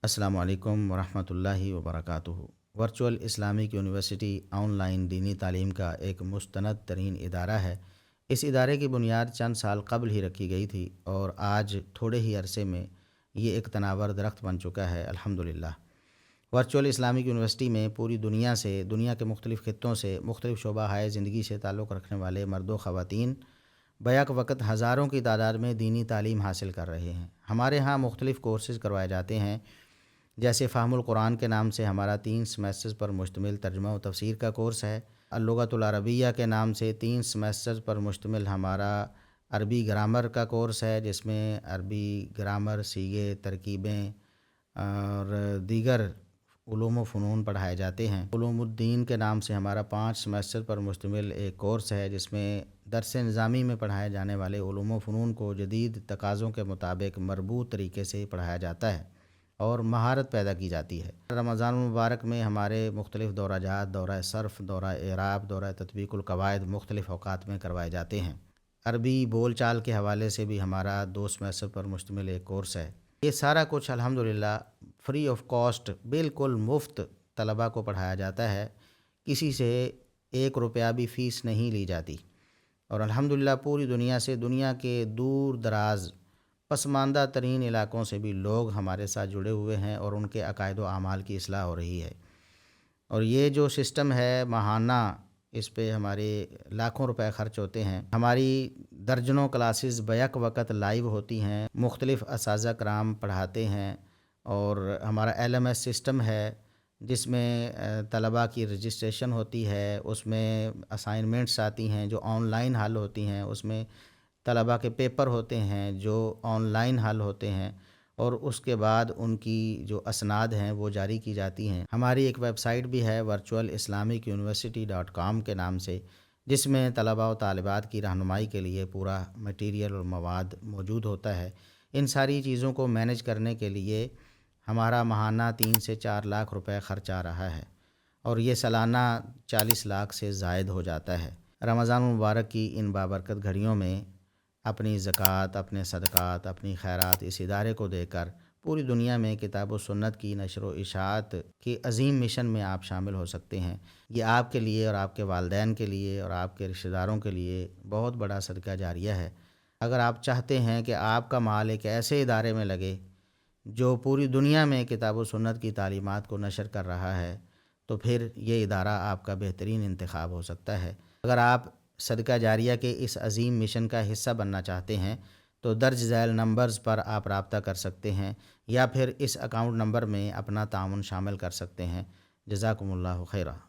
السلام علیکم ورحمۃ اللہ وبرکاتہ۔ Virtual Islamic university on line دینی تعلیم کا ایک مستند ترین ادارہ ہے۔ اس ادارے کی بنیاد چند سال قبل ہی رکھی گئی تھی اور آج تھوڑے ہی عرصے میں یہ ایک تناور درخت بن چکا ہے الحمدللہ۔ ورچوئل اسلامک یونیورسٹی میں پوری دنیا کے مختلف خطوں سے مختلف شعبہ ہائے زندگی سے تعلق رکھنے والے مرد و خواتین بیک وقت ہزاروں کی تعداد میں دینی تعلیم حاصل کر رہے ہیں۔ ہمارے ہاں مختلف کورسز کروائے جاتے ہیں، جیسے فہم القرآن کے نام سے ہمارا 3 سیمیسٹرز پر مشتمل ترجمہ و تفسیر کا کورس ہے۔ اللغۃ العربیہ کے نام سے 3 سیمیسٹرز پر مشتمل ہمارا عربی گرامر کا کورس ہے، جس میں عربی گرامر، صیغے، ترکیبیں اور دیگر علوم و فنون پڑھائے جاتے ہیں۔ علوم الدین کے نام سے ہمارا 5 سیمیسٹر پر مشتمل ایک کورس ہے، جس میں درس نظامی میں پڑھائے جانے والے علوم و فنون کو جدید تقاضوں کے مطابق مربوط طریقے سے پڑھایا جاتا ہے اور مہارت پیدا کی جاتی ہے۔ رمضان المبارک میں ہمارے مختلف دورہ جات، دورہ صرف، دورہ اعراب، دورہ تطبیق القواعد مختلف اوقات میں کروائے جاتے ہیں۔ عربی بول چال کے حوالے سے بھی ہمارا 2 سیمیسٹر پر مشتمل ایک کورس ہے۔ یہ سارا کچھ الحمدللہ فری آف کاسٹ، بالکل مفت طلباء کو پڑھایا جاتا ہے، کسی سے 1 روپیہ بھی فیس نہیں لی جاتی، اور الحمدللہ پوری دنیا سے، دنیا کے دور دراز پسماندہ ترین علاقوں سے بھی لوگ ہمارے ساتھ جڑے ہوئے ہیں اور ان کے عقائد و اعمال کی اصلاح ہو رہی ہے۔ اور یہ جو سسٹم ہے ماہانہ، اس پہ ہمارے لاکھوں روپے خرچ ہوتے ہیں۔ ہماری درجنوں کلاسز بیک وقت لائیو ہوتی ہیں، مختلف اساتذہ کرام پڑھاتے ہیں، اور ہمارا LMS سسٹم ہے جس میں طلباء کی رجسٹریشن ہوتی ہے، اس میں اسائنمنٹس آتی ہیں جو آن لائن حل ہوتی ہیں، اس میں طلباء کے پیپر ہوتے ہیں جو آن لائن حل ہوتے ہیں، اور اس کے بعد ان کی جو اسناد ہیں وہ جاری کی جاتی ہیں۔ ہماری ایک ویب سائٹ بھی ہے virtualislamicuniversity.com کے نام سے، جس میں طلباء و طالبات کی رہنمائی کے لیے پورا مٹیریل اور مواد موجود ہوتا ہے۔ ان ساری چیزوں کو مینیج کرنے کے لیے ہمارا ماہانہ 3 سے 4 لاکھ روپے خرچ آ رہا ہے، اور یہ سالانہ 40 لاکھ سے زائد ہو جاتا ہے۔ رمضان المبارک کی ان بابرکت گھڑیوں میں اپنی زکوٰۃ، اپنے صدقات، اپنی خیرات اس ادارے کو دے کر پوری دنیا میں کتاب و سنت کی نشر و اشاعت کے عظیم مشن میں آپ شامل ہو سکتے ہیں۔ یہ آپ کے لیے اور آپ کے والدین کے لیے اور آپ کے رشتہ داروں کے لیے بہت بڑا صدقہ جاریہ ہے۔ اگر آپ چاہتے ہیں کہ آپ کا مال ایک ایسے ادارے میں لگے جو پوری دنیا میں کتاب و سنت کی تعلیمات کو نشر کر رہا ہے، تو پھر یہ ادارہ آپ کا بہترین انتخاب ہو سکتا ہے۔ اگر آپ صدقہ جاریہ کے اس عظیم مشن کا حصہ بننا چاہتے ہیں تو درج ذیل نمبرز پر آپ رابطہ کر سکتے ہیں، یا پھر اس اکاؤنٹ نمبر میں اپنا تعاون شامل کر سکتے ہیں۔ جزاکم اللہ خیرہ۔